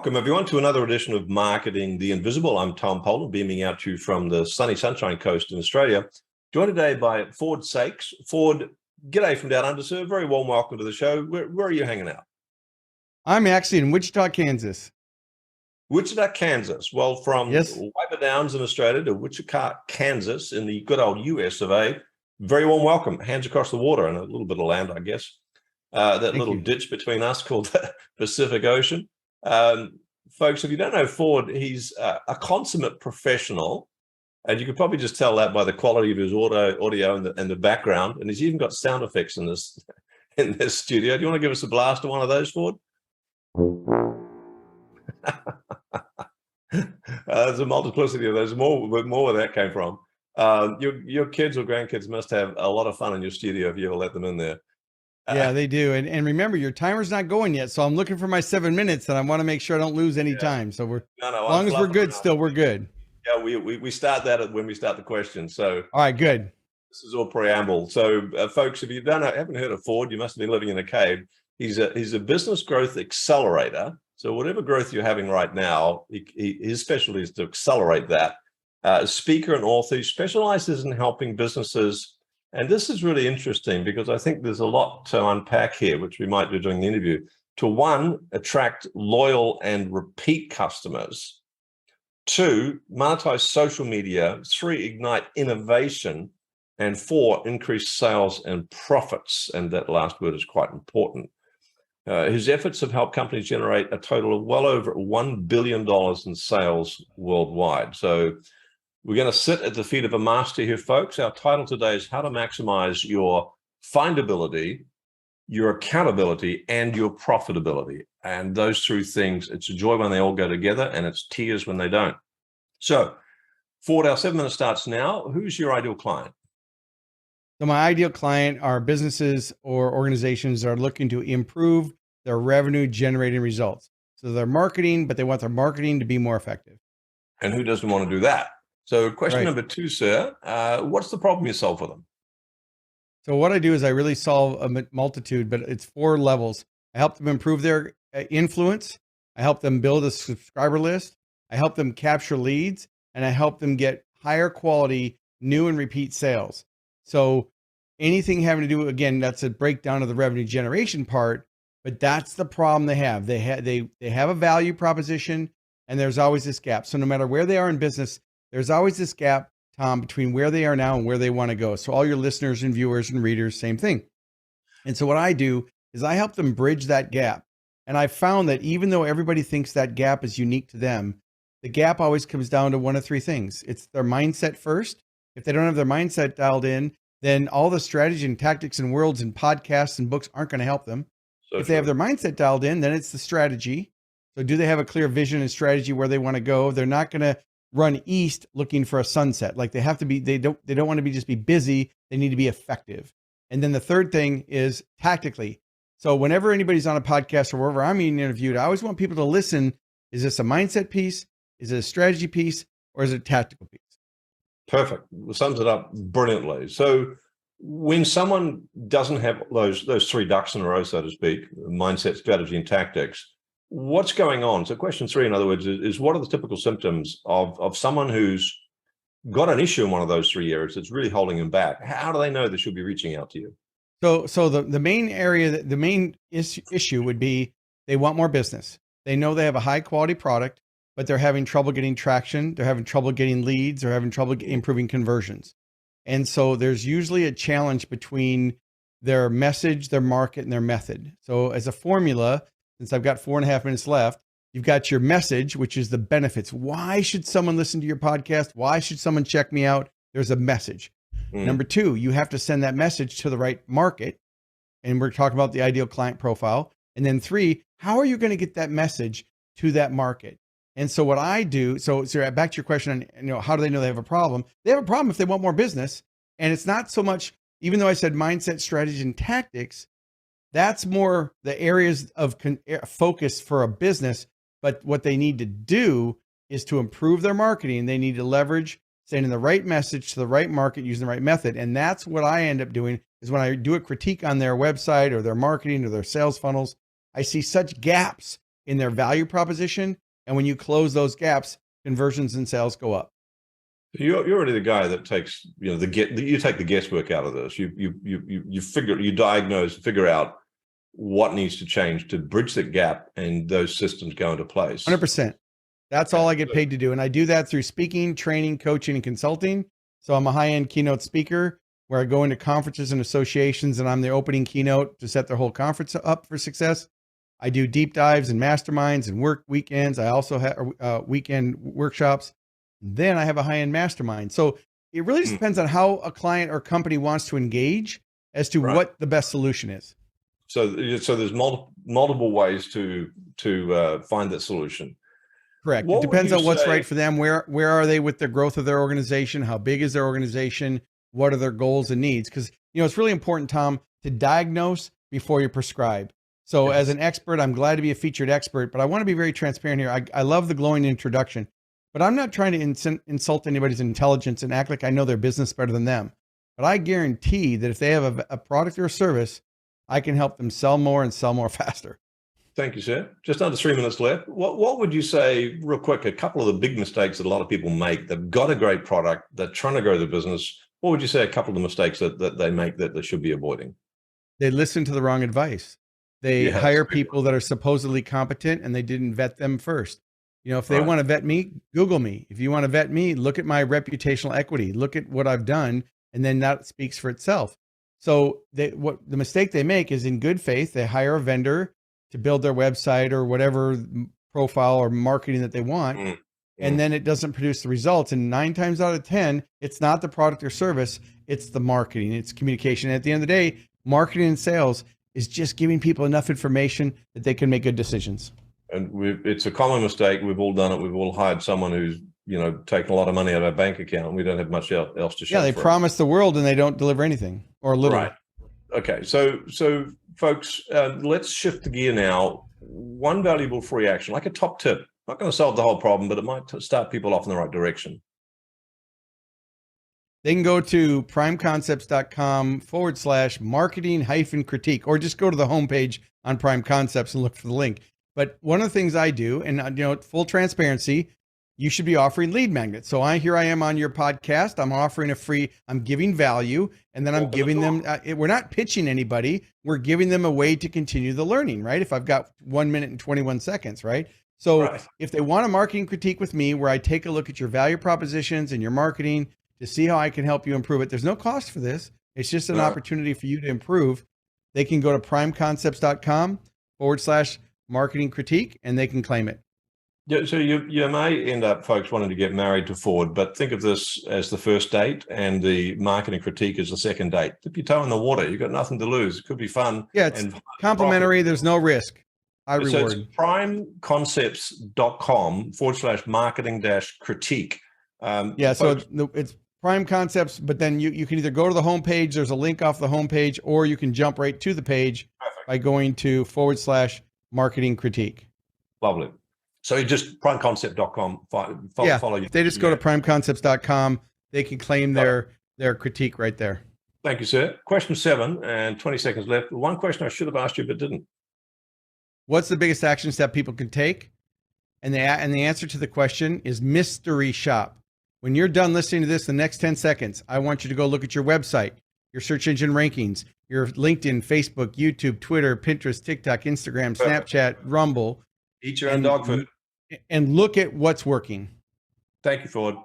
Welcome, everyone, to another edition of Marketing the Invisible. I'm Tom Poland, beaming out to you from the sunny Sunshine Coast in Australia. Joined today by Ford Saeks. Ford, g'day from down under, sir. Very warm welcome to the show. Where are you hanging out? I'm actually in Wichita, Kansas. Wichita, Kansas. Well, from Yes. Wiper Downs in Australia to Wichita, Kansas in the good old US of A. Very warm welcome. Hands across the water and a little bit of land, I guess. That Thank little you. ditch between us called the Pacific Ocean. Folks, if you don't know Ford, he's a consummate professional, and you could probably just tell that by the quality of his audio and the background. And he's even got sound effects in this studio. Do you want to give us a blast of one of those, Ford? There's a multiplicity of those. More where that came from. Your kids or grandkids must have a lot of fun in your studio if you ever let them in there. Yeah, they do. And remember, your timer's not going yet. So I'm looking for my 7 minutes and I want to make sure I don't lose any time. So as long as we're good, still we're good. Yeah, we start that when we start the question. So all right, good. This is all preamble. So folks, if you haven't heard of Ford, you must have been living in a cave. He's a business growth accelerator. So whatever growth you're having right now, his specialty is to accelerate that. Speaker and author, he specializes in helping businesses. And this is really interesting because I think there's a lot to unpack here, which we might do during the interview. To one, attract loyal and repeat customers. Two, monetize social media. Three, ignite innovation. And four, increase sales and profits. And that last word is quite important. His efforts have helped companies generate a total of well over $1 billion in sales worldwide. So we're going to sit at the feet of a master here, folks. Our title today is How to Maximize Your Findability, Your Accountability, and Your Profitability. And those three things, it's a joy when they all go together, and it's tears when they don't. So, Ford, our 7 minutes starts now. Who's your ideal client? So my ideal client are businesses or organizations that are looking to improve their revenue generating results. So they're marketing, but they want their marketing to be more effective. And who doesn't want to do that? So question Right. number 2, sir, what's the problem you solve for them? So what I do is I really solve a multitude, but it's 4 levels. I help them improve their influence. I help them build a subscriber list. I help them capture leads, and I help them get higher quality new and repeat sales. So anything having to do, again, that's a breakdown of the revenue generation part, but that's the problem they have. They have a value proposition, and there's always this gap. So no matter where they are in business, there's always this gap, Tom, between where they are now and where they want to go. So all your listeners and viewers and readers, same thing. And so what I do is I help them bridge that gap. And I found that even though everybody thinks that gap is unique to them, the gap always comes down to one of 3 things. It's their mindset first. If they don't have their mindset dialed in, then all the strategy and tactics and worlds and podcasts and books aren't going to help them. So if they have their mindset dialed in, then it's the strategy. So do they have a clear vision and strategy where they want to go? They're not going to run east looking for a sunset. Like they have to be, they don't want to be just be busy. They need to be effective. And then the third thing is tactically. So whenever anybody's on a podcast or wherever I'm being interviewed, I always want people to listen. Is this a mindset piece? Is it a strategy piece? Or is it a tactical piece? Perfect. Sums it up brilliantly. So when someone doesn't have those 3 ducks in a row, so to speak, mindset, strategy, and tactics, what's going on? So question 3, in other words, is what are the typical symptoms of someone who's got an issue in one of those 3 areas that's really holding them back? How do they know they should be reaching out to you? So the main area, the main issue would be they want more business. They know they have a high quality product, but they're having trouble getting traction. They're having trouble getting leads. They're having trouble improving conversions. And so there's usually a challenge between their message, their market, and their method. So as a formula, since I've got 4.5 minutes left, you've got your message, which is the benefits. Why should someone listen to your podcast? Why should someone check me out? There's a message. Number 2, you have to send that message to the right market. And we're talking about the ideal client profile. And then 3, how are you going to get that message to that market? And so what I do, so back to your question on, how do they know they have a problem? They have a problem if they want more business. And it's not so much, even though I said mindset, strategy, and tactics, that's more the areas of focus for a business. But what they need to do is to improve their marketing. They need to leverage sending the right message to the right market using the right method. And that's what I end up doing is when I do a critique on their website or their marketing or their sales funnels, I see such gaps in their value proposition. And when you close those gaps, conversions and sales go up. You're already the guy that takes, you take the guesswork out of this. You diagnose, figure out what needs to change to bridge that gap, and those systems go into place. 100%. That's all I get paid to do. And I do that through speaking, training, coaching, and consulting. So I'm a high-end keynote speaker where I go into conferences and associations, and I'm the opening keynote to set their whole conference up for success. I do deep dives and masterminds and work weekends. I also have weekend workshops. Then I have a high-end mastermind. So it really just depends on how a client or company wants to engage as to what the best solution is. So there's multiple ways to find that solution. Correct. It depends on what's right for them. Where are they with the growth of their organization? How big is their organization? What are their goals and needs? Because, it's really important, Tom, to diagnose before you prescribe. So as an expert, I'm glad to be a featured expert, but I want to be very transparent here. I love the glowing introduction, but I'm not trying to insult anybody's intelligence and act like I know their business better than them. But I guarantee that if they have a product or a service, I can help them sell more and sell more faster. Thank you, sir. Just under 3 minutes left. What would you say, real quick, a couple of the big mistakes that a lot of people make? They've got a great product, they're trying to grow the business. What would you say a couple of the mistakes that they make that they should be avoiding? They listen to the wrong advice. They hire people that are supposedly competent and they didn't vet them first. If they want to vet me, Google me. If you want to vet me, look at my reputational equity, look at what I've done, and then that speaks for itself. So the mistake they make is, in good faith, they hire a vendor to build their website or whatever profile or marketing that they want. And then it doesn't produce the results. And 9 times out of 10, it's not the product or service, it's the marketing, it's communication. And at the end of the day, marketing and sales is just giving people enough information that they can make good decisions. And it's a common mistake. We've all done it. We've all hired someone who's, taken a lot of money out of our bank account, and we don't have much else to show. Yeah, they promise the world and they don't deliver anything, or little. Right. Okay. So folks, let's shift the gear now. One valuable free action, like a top tip, not going to solve the whole problem, but it might start people off in the right direction. They can go to primeconcepts.com/marketing-critique, or just go to the homepage on Prime Concepts and look for the link. But one of the things I do, and full transparency, you should be offering lead magnets. So here I am on your podcast. I'm offering I'm giving value, and then I'm giving them, we're not pitching anybody. We're giving them a way to continue the learning, right? If I've got 1 minute and 21 seconds, right? So if they want a marketing critique with me, where I take a look at your value propositions and your marketing to see how I can help you improve it, there's no cost for this. It's just an opportunity for you to improve. They can go to primeconcepts.com/marketing critique, and they can claim it. Yeah, so you may end up, folks, wanting to get married to Ford, but think of this as the first date and the marketing critique as the second date. Dip your toe in the water. You've got nothing to lose. It could be fun. Yeah, it's complimentary. There's no risk. So it's primeconcepts.com/marketing-critique. So it's Prime Concepts, but then you can either go to the homepage. There's a link off the homepage, or you can jump right to the page by going to /marketing critique. Lovely. So you just primeconcept.com. Follow you. If they just go to primeconcepts.com, they can claim their critique right there. Thank you, sir. Question 7 and 20 seconds left. One question I should have asked you, but didn't. What's the biggest action step people can take? And the answer to the question is mystery shop. When you're done listening to this, the next 10 seconds, I want you to go look at your website, your search engine rankings, your LinkedIn, Facebook, YouTube, Twitter, Pinterest, TikTok, Instagram, Snapchat, Rumble. Eat your own dog food. And look at what's working. Thank you, Ford.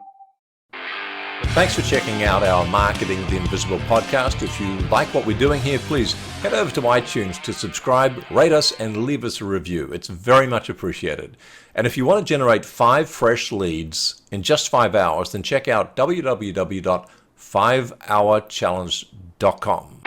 Thanks for checking out our Marketing the Invisible podcast. If you like what we're doing here, please head over to iTunes to subscribe, rate us, and leave us a review. It's very much appreciated. And if you want to generate 5 fresh leads in just 5 hours, then check out www.5hourchallenge.com.